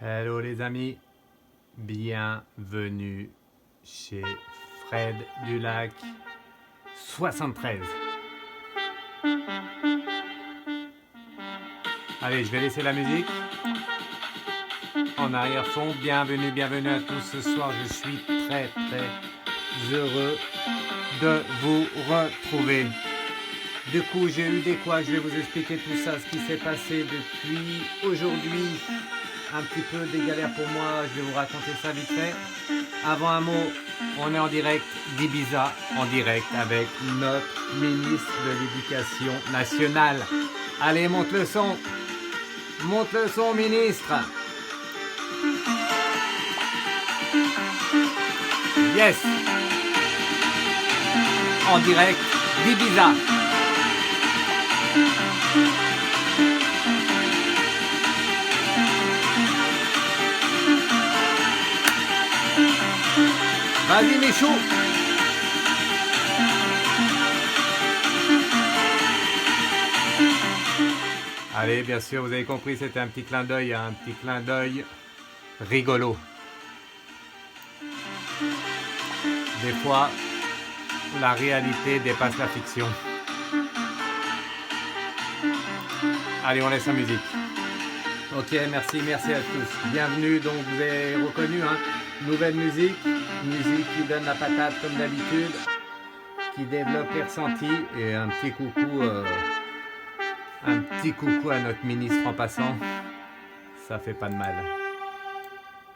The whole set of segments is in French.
Hello les amis, bienvenue chez Fred du Lac 73. Allez, je vais laisser la musique en arrière-fond. Bienvenue, bienvenue à tous ce soir. Je suis très heureux de vous retrouver. Du coup, j'ai eu des couacs, je vais vous expliquer tout ça, ce qui s'est passé depuis aujourd'hui. Un petit peu des galères pour moi, je vais vous raconter ça vite fait. Avant un mot, on est en direct d'Ibiza, en direct avec notre ministre de l'Éducation nationale. Allez, monte le son, ministre. Yes, en direct d'Ibiza. Vas-y Michou. Allez, bien sûr, vous avez compris, c'était un petit clin d'œil rigolo. Des fois, la réalité dépasse la fiction. Allez, on laisse la musique. Ok, merci à tous. Bienvenue, donc vous avez reconnu, hein, nouvelle musique qui donne la patate comme d'habitude, qui développe les ressentis, et un petit coucou à notre ministre en passant, ça fait pas de mal.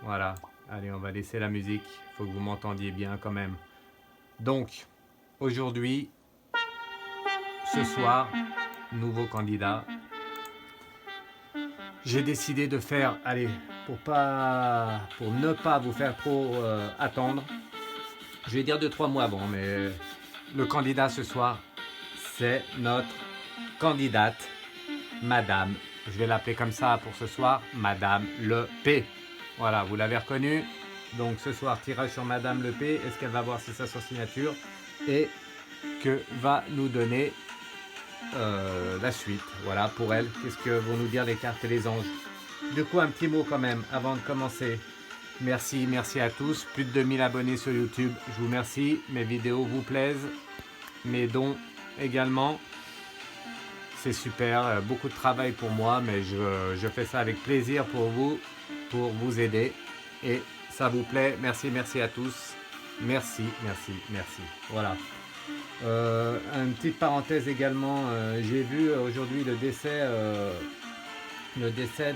Voilà, allez, on va laisser la musique, faut que vous m'entendiez bien quand même. Donc, aujourd'hui, ce soir, nouveau candidat. J'ai décidé de faire, allez, pour ne pas vous faire trop attendre, je vais dire 2-3 mots avant, mais le candidat ce soir, c'est notre candidate, Madame, je vais l'appeler comme ça pour ce soir, Madame Le P. Voilà, vous l'avez reconnu. Donc ce soir, tirage sur Madame Le P. Est-ce qu'elle va voir si ça sur signature et que va nous donner la suite, voilà, pour elle. Qu'est-ce que vont nous dire les cartes et les anges? Du coup, un petit mot quand même avant de commencer. Merci à tous. Plus de 2000 abonnés sur YouTube. Je vous remercie. Mes vidéos vous plaisent. Mes dons également. C'est super. Beaucoup de travail pour moi, mais je fais ça avec plaisir pour vous aider. Et ça vous plaît. Merci à tous. Merci. Voilà. Une petite parenthèse également, j'ai vu aujourd'hui le décès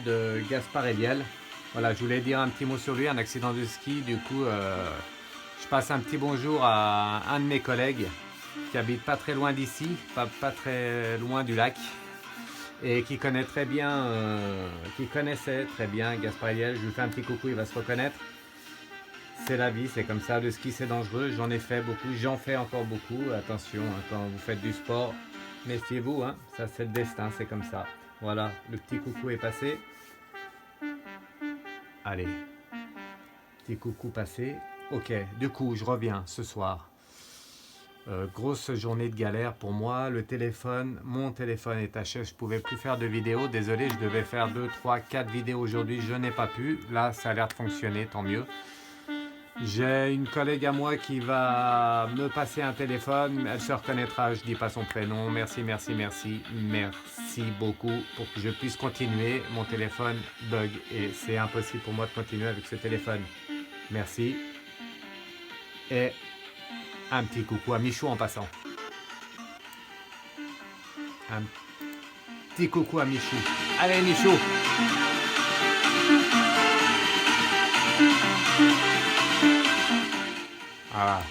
de Gaspard Eliel. Voilà, je voulais dire un petit mot sur lui, un accident de ski. Du coup, je passe un petit bonjour à un de mes collègues qui habite pas très loin d'ici, pas très loin du lac, et qui connaissait très bien Gaspard Eliel. Je lui fais un petit coucou, il va se reconnaître. c'est la vie, c'est comme ça. Le ski, c'est dangereux. J'en ai fait beaucoup, j'en fais encore beaucoup. Attention, hein, quand vous faites du sport, méfiez-vous. Hein. Ça, c'est le destin, c'est comme ça. Voilà, le petit coucou est passé. Allez, petit coucou passé. Ok, du coup, je reviens ce soir. Grosse journée de galère pour moi. Le téléphone, mon téléphone est taché. Je ne pouvais plus faire de vidéos. Désolé, je devais faire 2, 3, 4 vidéos aujourd'hui. Je n'ai pas pu. Là, ça a l'air de fonctionner, tant mieux. J'ai une collègue à moi qui va me passer un téléphone. Elle se reconnaîtra. Je ne dis pas son prénom. Merci, merci, merci. Merci beaucoup pour que je puisse continuer. Mon téléphone bug et c'est impossible pour moi de continuer avec ce téléphone. Merci. Et un petit coucou à Michou en passant. Un petit coucou à Michou. Allez Michou. Voilà.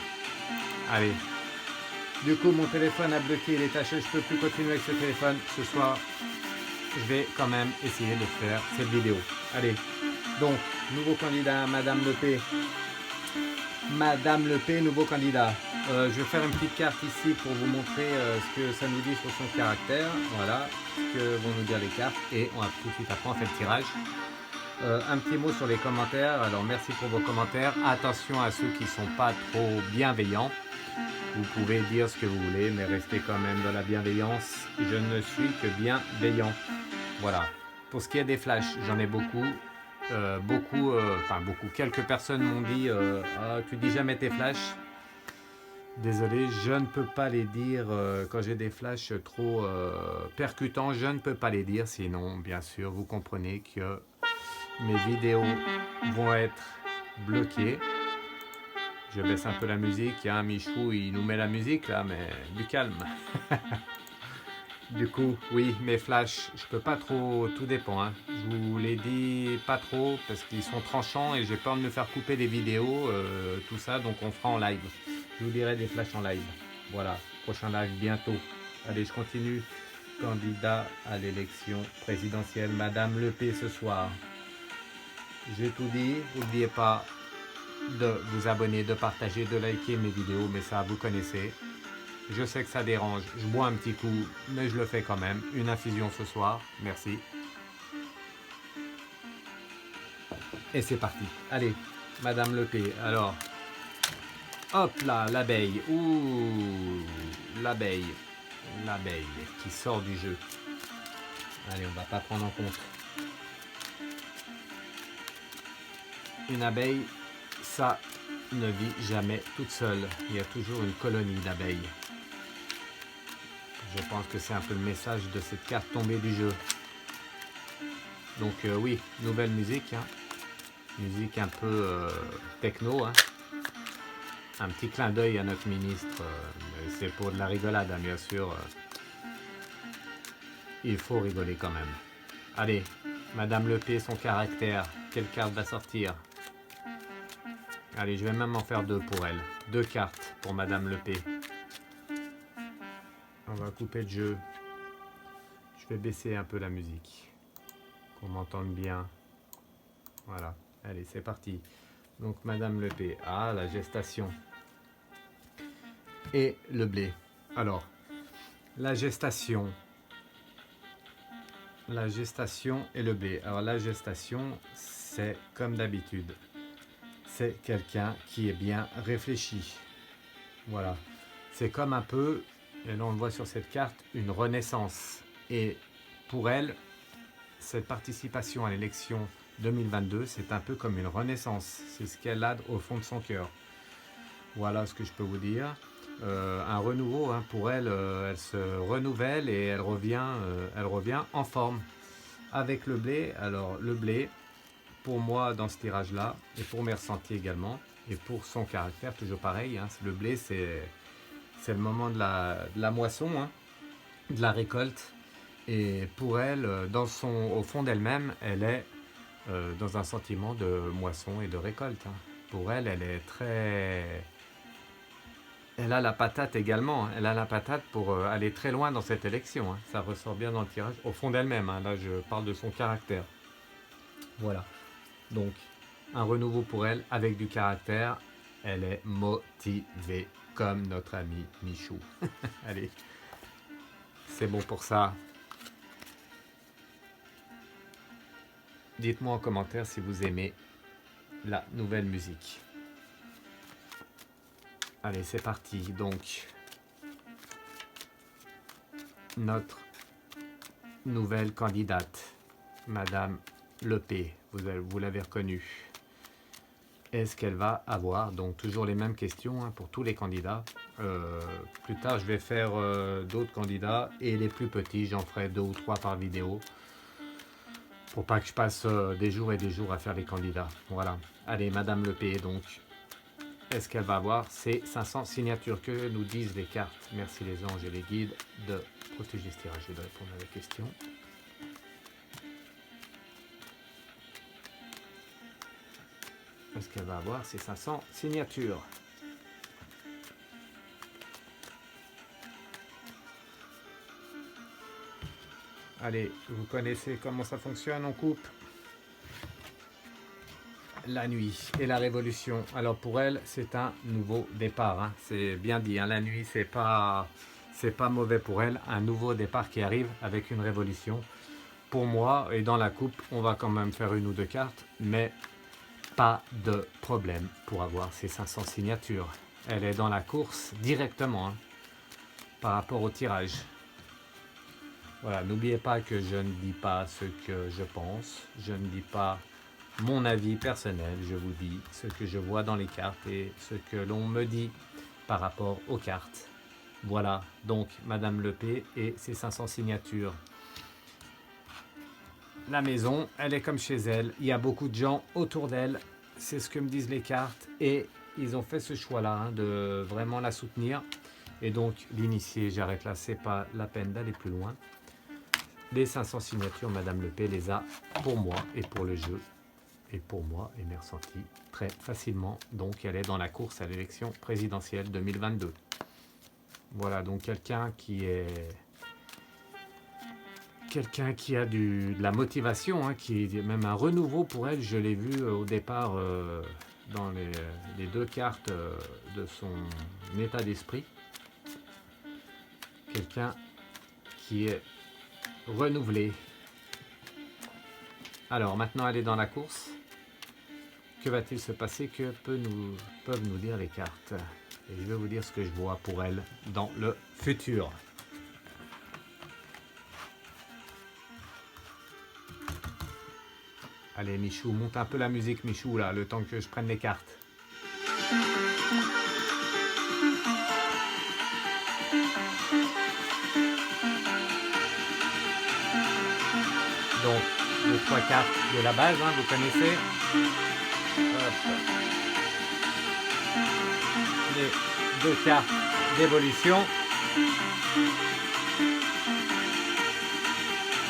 Allez. Du coup mon téléphone a bloqué, il est taché, je peux plus continuer avec ce téléphone. Ce soir, je vais quand même essayer de faire cette vidéo. Allez. Donc, nouveau candidat, Madame Le P. Madame Le P, nouveau candidat. Je vais faire une petite carte ici pour vous montrer ce que ça nous dit sur son caractère. Voilà, ce que vont nous dire les cartes. Et on va tout de suite après, on fait le tirage. Un petit mot sur les commentaires. Alors, merci pour vos commentaires. Attention à ceux qui ne sont pas trop bienveillants. Vous pouvez dire ce que vous voulez, mais restez quand même dans la bienveillance. Je ne suis que bienveillant. Voilà. Pour ce qui est des flashs, j'en ai beaucoup. Quelques personnes m'ont dit ah, tu dis jamais tes flashs. Désolé, je ne peux pas les dire quand j'ai des flashs trop percutants, je ne peux pas les dire, sinon bien sûr vous comprenez que mes vidéos vont être bloquées. Je baisse un peu la musique, il y a un Michou, il nous met la musique là, mais du calme. Du coup, oui, mes flashs, je peux pas trop, tout dépend. Hein. Je vous l'ai dit pas trop parce qu'ils sont tranchants et j'ai peur de me faire couper les vidéos, tout ça, donc on fera en live. Je vous dirai des flashs en live. Voilà, prochain live bientôt. Allez, je continue. Candidat à l'élection présidentielle, Madame Le P ce soir. J'ai tout dit, n'oubliez pas de vous abonner, de partager, de liker mes vidéos, mais ça vous connaissez. Je sais que ça dérange, je bois un petit coup, mais je le fais quand même. Une infusion ce soir, merci. Et c'est parti. Allez, Madame Le P. Alors, hop là, l'abeille. Ouh, l'abeille. L'abeille qui sort du jeu. Allez, on va pas prendre en compte. Une abeille, ça ne vit jamais toute seule. Il y a toujours une colonie d'abeilles. Je pense que c'est un peu le message de cette carte tombée du jeu. Donc oui, nouvelle musique. Hein. Musique un peu techno. Hein. Un petit clin d'œil à notre ministre. C'est pour de la rigolade, hein, bien sûr. Il faut rigoler quand même. Allez, Madame Le P, son caractère. Quelle carte va sortir? Allez, je vais même en faire 2 pour elle. 2 cartes pour Madame Le P. On va couper le jeu. Je vais baisser un peu la musique. Qu'on m'entende bien. Voilà. Allez, c'est parti. Donc, Madame Le P. Ah, la gestation. Et le blé. Alors, la gestation. La gestation et le blé. Alors, la gestation, c'est comme d'habitude. C'est quelqu'un qui est bien réfléchi. Voilà. C'est comme un peu... Et là, on le voit sur cette carte, une renaissance. Et pour elle, cette participation à l'élection 2022, c'est un peu comme une renaissance. C'est ce qu'elle a au fond de son cœur. Voilà ce que je peux vous dire. Un renouveau, hein, pour elle, elle se renouvelle et elle revient en forme. Avec le blé, alors le blé, pour moi, dans ce tirage-là, et pour mes ressentis également, et pour son caractère, toujours pareil, hein, le blé, c'est le moment de la moisson, hein, de la récolte. Et pour elle, au fond d'elle-même, elle est dans un sentiment de moisson et de récolte. Hein. Pour elle, elle est très... Elle a la patate également. Hein. Elle a la patate pour aller très loin dans cette élection. Hein. Ça ressort bien dans le tirage. Au fond d'elle-même, hein. Là je parle de son caractère. Voilà. Donc, un renouveau pour elle avec du caractère. Elle est motivée comme notre ami Michou. Allez, c'est bon pour ça. Dites-moi en commentaire si vous aimez la nouvelle musique. Allez, c'est parti. Donc, notre nouvelle candidate, Madame Lepé, vous l'avez reconnue. Est-ce qu'elle va avoir, donc toujours les mêmes questions hein, pour tous les candidats. Plus tard, je vais faire d'autres candidats et les plus petits, j'en ferai 2 ou 3 par vidéo. Pour pas que je passe des jours et des jours à faire les candidats. Voilà. Allez, Madame Lepé, donc, est-ce qu'elle va avoir ces 500 signatures? Que nous disent les cartes? Merci les anges et les guides de protéger ce tirage et de répondre à la question. Est-ce qu'elle va avoir ces 500 signatures? Allez, vous connaissez comment ça fonctionne, on coupe. La nuit et la révolution. Alors pour elle, c'est un nouveau départ. Hein. C'est bien dit, hein. La nuit, c'est pas mauvais pour elle. Un nouveau départ qui arrive avec une révolution. Pour moi, et dans la coupe, on va quand même faire 1 ou 2 cartes, mais pas de problème pour avoir ces 500 signatures. Elle est dans la course directement hein, par rapport au tirage. Voilà, n'oubliez pas que je ne dis pas ce que je pense, je ne dis pas mon avis personnel, je vous dis ce que je vois dans les cartes et ce que l'on me dit par rapport aux cartes. Voilà, donc Madame Lepé et ses 500 signatures. La maison, elle est comme chez elle, il y a beaucoup de gens autour d'elle, c'est ce que me disent les cartes et ils ont fait ce choix-là hein, de vraiment la soutenir. Et donc l'initier, j'arrête là, c'est pas la peine d'aller plus loin. Les 500 signatures, Madame Lepé les a pour moi et pour le jeu. Et pour moi, et m'est ressorti très facilement. Donc elle est dans la course à l'élection présidentielle 2022. Voilà, donc quelqu'un qui a de la motivation, hein, qui est même un renouveau pour elle. Je l'ai vu au départ dans les 2 cartes de son état d'esprit. Quelqu'un qui est renouvelé. Alors maintenant elle est dans la course. Que va-t-il se passer? Que peuvent nous dire les cartes? Et je vais vous dire ce que je vois pour elle dans le futur. Allez Michou, monte un peu la musique Michou là, le temps que je prenne les cartes. Donc, les 3 cartes de la base, hein, vous connaissez. Hop. Les 2 cartes d'évolution.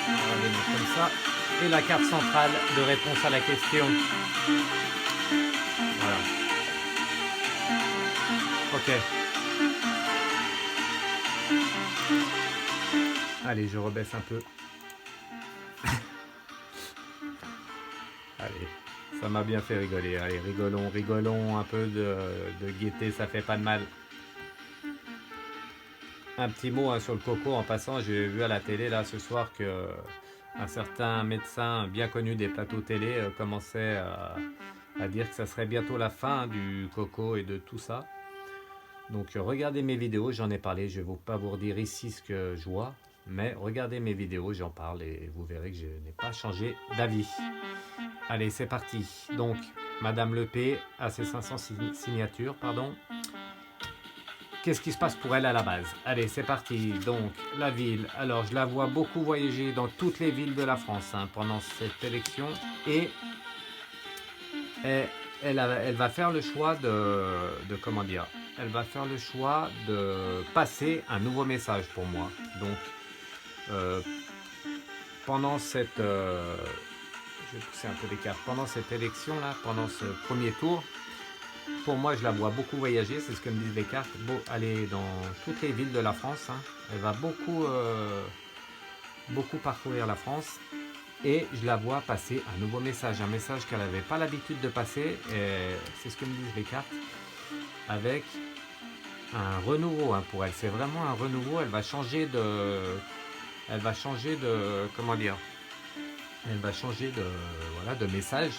On va les mettre comme ça. Et la carte centrale de réponse à la question. Voilà. Ok. Allez, je rebaisse un peu. Allez, ça m'a bien fait rigoler. Allez, rigolons, un peu de gaieté, ça fait pas de mal. Un petit mot hein, sur le coco en passant, j'ai vu à la télé là ce soir que un certain médecin bien connu des plateaux télé commençait à dire que ça serait bientôt la fin du coco et de tout ça. Donc regardez mes vidéos, j'en ai parlé, je ne vais pas vous redire ici ce que je vois, mais regardez mes vidéos, j'en parle et vous verrez que je n'ai pas changé d'avis. Allez, c'est parti. Donc, Madame Lepé a ses 500 signatures, pardon. Qu'est-ce qui se passe pour elle à la base? Allez, c'est parti. Donc, la ville. Alors, je la vois beaucoup voyager dans toutes les villes de la France hein, pendant cette élection. Et elle va faire le choix de comment dire? Elle va faire le choix de passer un nouveau message pour moi. Donc, pendant cette... je vais pousser un peu les cartes. Pendant cette élection-là, pendant ce premier tour, pour moi, je la vois beaucoup voyager, c'est ce que me disent les cartes. Bon, aller dans toutes les villes de la France. Hein. Elle va beaucoup parcourir la France. Et je la vois passer un nouveau message, un message qu'elle n'avait pas l'habitude de passer, et c'est ce que me disent les cartes, avec un renouveau hein, pour elle. C'est vraiment un renouveau, elle va changer de, comment dire, elle va changer de, voilà, de message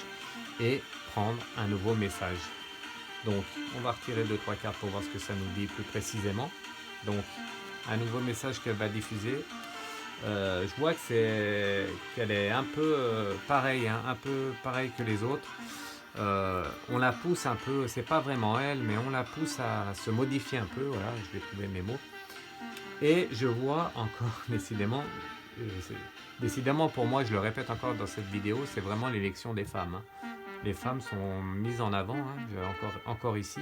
et prendre un nouveau message. Donc, on va retirer 2-3 cartes pour voir ce que ça nous dit plus précisément. Donc, un nouveau message qu'elle va diffuser. Je vois qu'elle est un peu pareille, hein, un peu pareille que les autres. On la pousse un peu, c'est pas vraiment elle, mais on la pousse à se modifier un peu. Voilà, je vais trouver mes mots. Et je vois encore, décidément pour moi, je le répète encore dans cette vidéo, c'est vraiment l'élection des femmes. Hein. Les femmes sont mises en avant, hein, encore ici,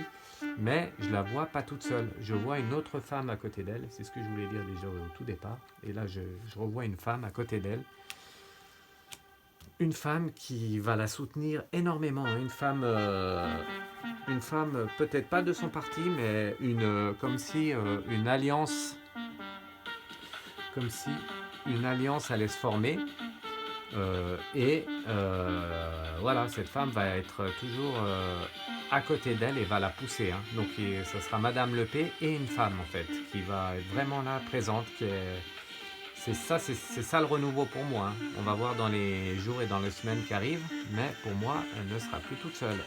mais je la vois pas toute seule. Je vois une autre femme à côté d'elle, c'est ce que je voulais dire déjà au tout départ. Et là, je revois une femme à côté d'elle. Une femme qui va la soutenir énormément. Une femme peut-être pas de son parti, mais comme si comme si une alliance allait se former. Voilà, cette femme va être toujours à côté d'elle et va la pousser. Hein. Donc, ce sera Madame Lepée et une femme en fait qui va être vraiment là, présente. C'est ça le renouveau pour moi. Hein. On va voir dans les jours et dans les semaines qui arrivent, mais pour moi, elle ne sera plus toute seule.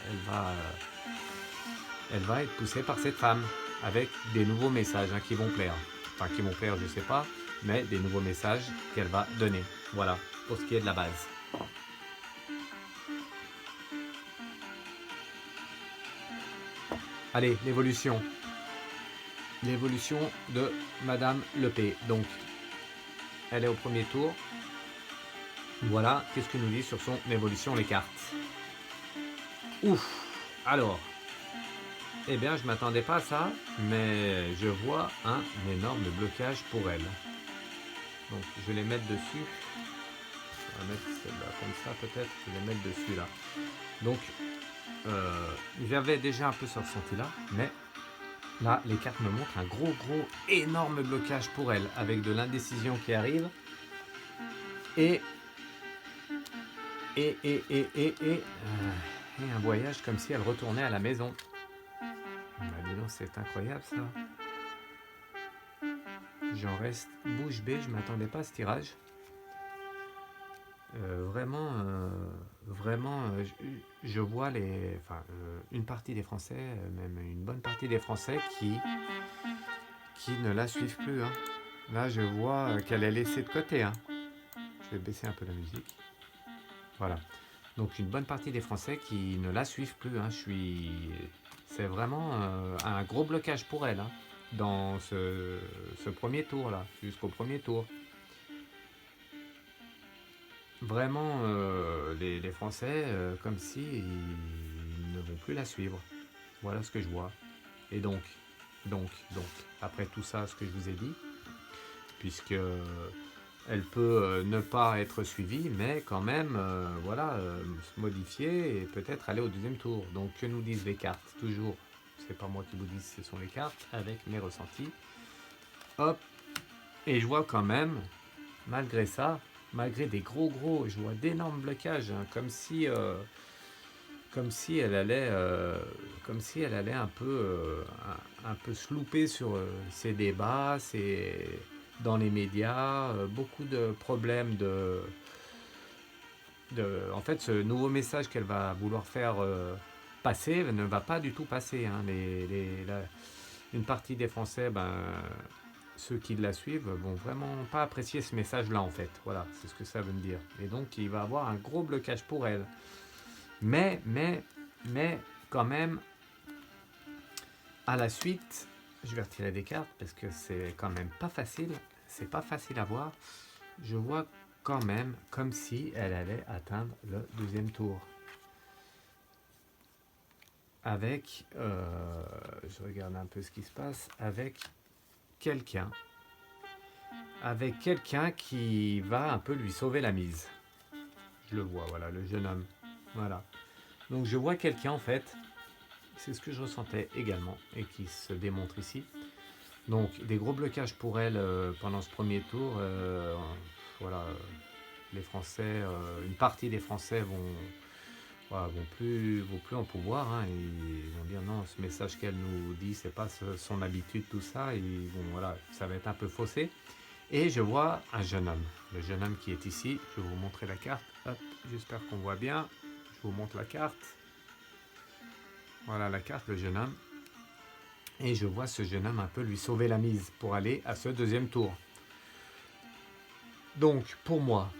Elle va être poussée par cette femme avec des nouveaux messages hein, qui vont plaire. Enfin, qui vont plaire, je ne sais pas, mais des nouveaux messages qu'elle va donner. Voilà, pour ce qui est de la base. Allez, l'évolution. L'évolution de Madame Lepée. Donc, elle est au premier tour. Voilà, qu'est-ce que nous dit sur son évolution les cartes. Ouf. Alors, eh bien, je ne m'attendais pas à ça, mais je vois un énorme blocage pour elle. Donc, je vais les mettre dessus. On va mettre celle-là comme ça, peut-être. Je vais les mettre dessus, là. Donc, j'avais déjà un peu ce ressenti-là, mais là, les cartes me montrent un gros, énorme blocage pour elle, avec de l'indécision qui arrive. Et un voyage comme si elle retournait à la maison. Bah dis donc, c'est incroyable ça. J'en reste bouche bée, je m'attendais pas à ce tirage. Je vois une partie des Français, même une bonne partie des Français qui ne la suivent plus. Hein. Là, je vois qu'elle est laissée de côté. Hein. Je vais baisser un peu la musique. Voilà. Donc une bonne partie des Français qui ne la suivent plus. Hein. C'est vraiment un gros blocage pour elle hein, dans ce premier tour là, jusqu'au premier tour. Vraiment, les Français, comme si ils ne vont plus la suivre. Voilà ce que je vois. Et donc, après tout ça, ce que je vous ai dit, puisque elle peut ne pas être suivie, mais quand même, se modifier et peut-être aller au deuxième tour. Donc, que nous disent les cartes? Toujours, c'est pas moi qui vous dis, ce sont les cartes, avec mes ressentis. Hop, et je vois quand même, malgré ça, malgré des gros, je vois d'énormes blocages, hein, comme si elle allait, un peu se louper sur ses débats, dans les médias, beaucoup de problèmes en fait, ce nouveau message qu'elle va vouloir faire passer ne va pas du tout passer. Hein. Une partie des Français, ceux qui la suivent, vont vraiment pas apprécier ce message-là, en fait. Voilà, c'est ce que ça veut me dire. Et donc, il va avoir un gros blocage pour elle. Mais, quand même, à la suite, je vais retirer des cartes parce que c'est quand même pas facile. C'est pas facile à voir. Je vois quand même comme si elle allait atteindre le deuxième tour. Avec, je regarde un peu ce qui se passe, avec quelqu'un qui va un peu lui sauver la mise. Je le vois, voilà, le jeune homme. Voilà. Donc je vois quelqu'un en fait, c'est ce que je ressentais également et qui se démontre ici. Donc des gros blocages pour elle pendant ce premier tour. Voilà. les Français, une partie des Français voilà, vont plus en pouvoir, hein. Ils vont dire non, ce message qu'elle nous dit, c'est pas son habitude, tout ça. Et bon, voilà, ça va être un peu faussé. Et je vois un jeune homme, le jeune homme qui est ici. Je vais vous montrer la carte. Hop, j'espère qu'on voit bien. Je vous montre la carte. Voilà la carte, le jeune homme. Et je vois ce jeune homme un peu lui sauver la mise pour aller à ce deuxième tour. Donc, pour moi,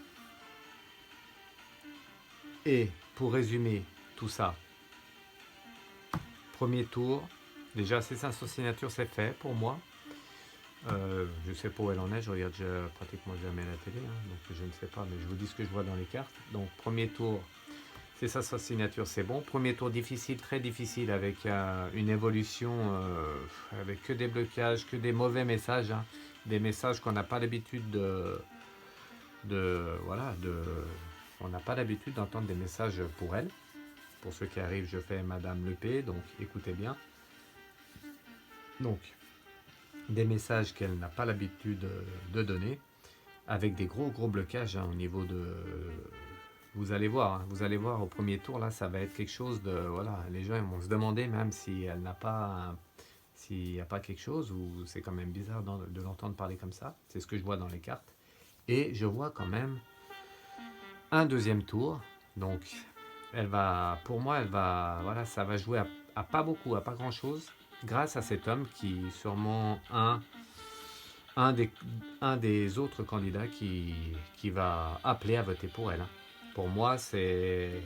et pour résumer tout ça, premier tour, déjà ces 500 signatures, c'est fait pour moi. Je sais pas où elle en est, je regarde pratiquement jamais la télé, hein, donc je ne sais pas, mais je vous dis ce que je vois dans les cartes. Donc, premier tour, c'est 500 signatures, c'est bon. Premier tour difficile, très difficile, avec une évolution, avec que des blocages, que des mauvais messages, hein, des messages qu'on n'a pas l'habitude on n'a pas l'habitude d'entendre des messages pour elle. Pour ceux qui arrivent, je fais Madame Le P, donc écoutez bien. Donc, des messages qu'elle n'a pas l'habitude de donner, avec des gros blocages, hein, au niveau de... Vous allez voir au premier tour, là, ça va être quelque chose de... Voilà, les gens ils vont se demander même si elle n'a pas... S'il n'y a pas quelque chose, ou c'est quand même bizarre de l'entendre parler comme ça. C'est ce que je vois dans les cartes. Et je vois quand même un deuxième tour. Donc, pour moi, voilà, ça va jouer à pas beaucoup, à pas grand chose, grâce à cet homme qui est sûrement un des autres candidats qui va appeler à voter pour elle, hein. Pour moi, c'est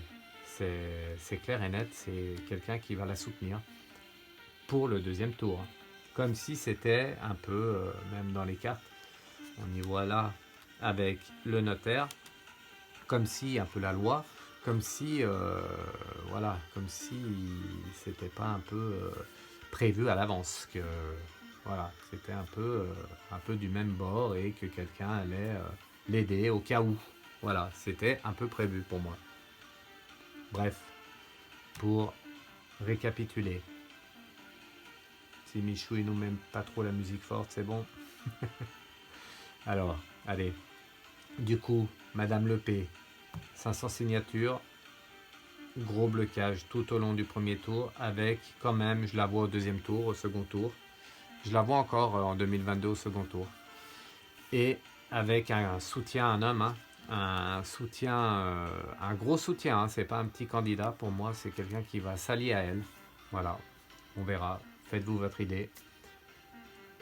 clair et net, c'est quelqu'un qui va la soutenir pour le deuxième tour. Comme si c'était un peu, même dans les cartes, on y voit là avec le notaire, comme si un peu la loi, comme si voilà, comme si c'était pas un peu prévu à l'avance, que voilà, c'était un peu du même bord et que quelqu'un allait l'aider au cas où. Voilà, c'était un peu prévu pour moi. Bref, pour récapituler, si Michou il nous met pas trop la musique forte, c'est bon. Alors, allez. Du coup, Madame Le P, 500 signatures, gros blocage tout au long du premier tour, avec quand même, je la vois au deuxième tour, au second tour. Je la vois encore en 2022 au second tour. Et avec un soutien, un homme, hein, un soutien, un gros soutien, hein, c'est pas un petit candidat, pour moi c'est quelqu'un qui va s'allier à elle. Voilà, on verra, faites-vous votre idée.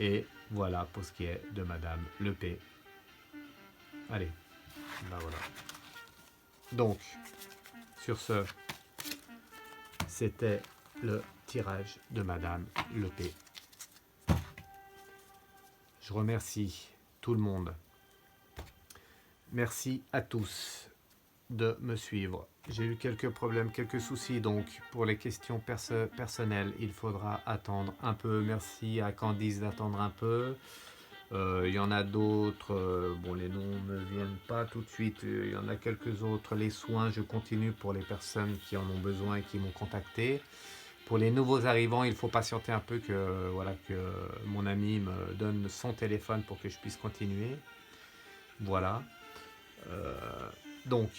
Et voilà pour ce qui est de Madame Le P. Allez, ben voilà. Donc, sur ce, c'était le tirage de Madame Le P. Je remercie tout le monde. Merci à tous de me suivre. J'ai eu quelques problèmes, quelques soucis, donc pour les questions personnelles, il faudra attendre un peu. Merci à Candice d'attendre un peu. Il y en a d'autres, bon les noms ne me viennent pas tout de suite, il y en a quelques autres. Les soins, je continue pour les personnes qui en ont besoin et qui m'ont contacté. Pour les nouveaux arrivants, il faut patienter un peu que mon ami me donne son téléphone pour que je puisse continuer. Voilà. Donc,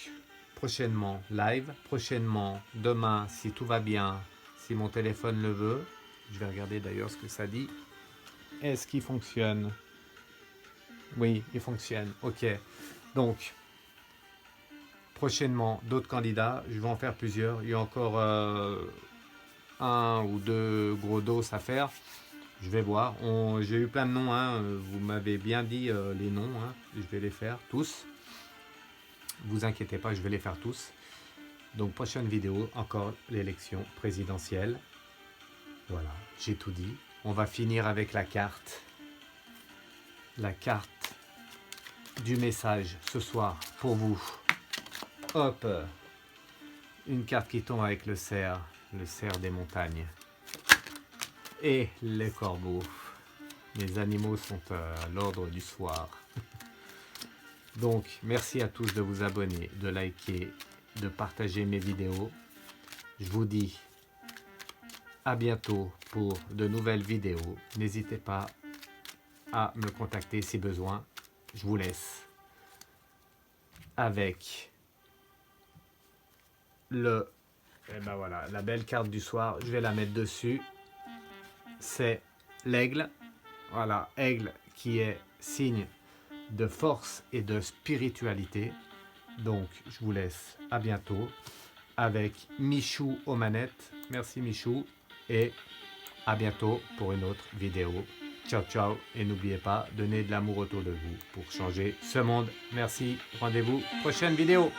prochainement live, prochainement demain, si tout va bien, si mon téléphone le veut. Je vais regarder d'ailleurs ce que ça dit. Est-ce qu'il fonctionne? Oui, il fonctionne. Ok. Donc, prochainement, d'autres candidats. Je vais en faire plusieurs. Il y a encore un ou deux gros dos à faire. Je vais voir. J'ai eu plein de noms, hein. Vous m'avez bien dit les noms, hein. Je vais les faire tous. Vous inquiétez pas, je vais les faire tous. Donc prochaine vidéo, encore l'élection présidentielle. Voilà, j'ai tout dit. On va finir avec la carte. La carte du message ce soir pour vous. Hop, une carte qui tombe avec le cerf des montagnes. Et les corbeaux. Les animaux sont à l'ordre du soir. Donc, merci à tous de vous abonner, de liker, de partager mes vidéos. Je vous dis à bientôt pour de nouvelles vidéos. N'hésitez pas à me contacter si besoin. Je vous laisse. avec le... Et ben voilà, la belle carte du soir, je vais la mettre dessus. C'est l'aigle. Voilà, aigle qui est signe de force et de spiritualité. Donc, je vous laisse à bientôt avec Michou aux manettes. Merci Michou et à bientôt pour une autre vidéo. Ciao, ciao et n'oubliez pas, donnez de l'amour autour de vous pour changer ce monde. Merci, rendez-vous prochaine vidéo.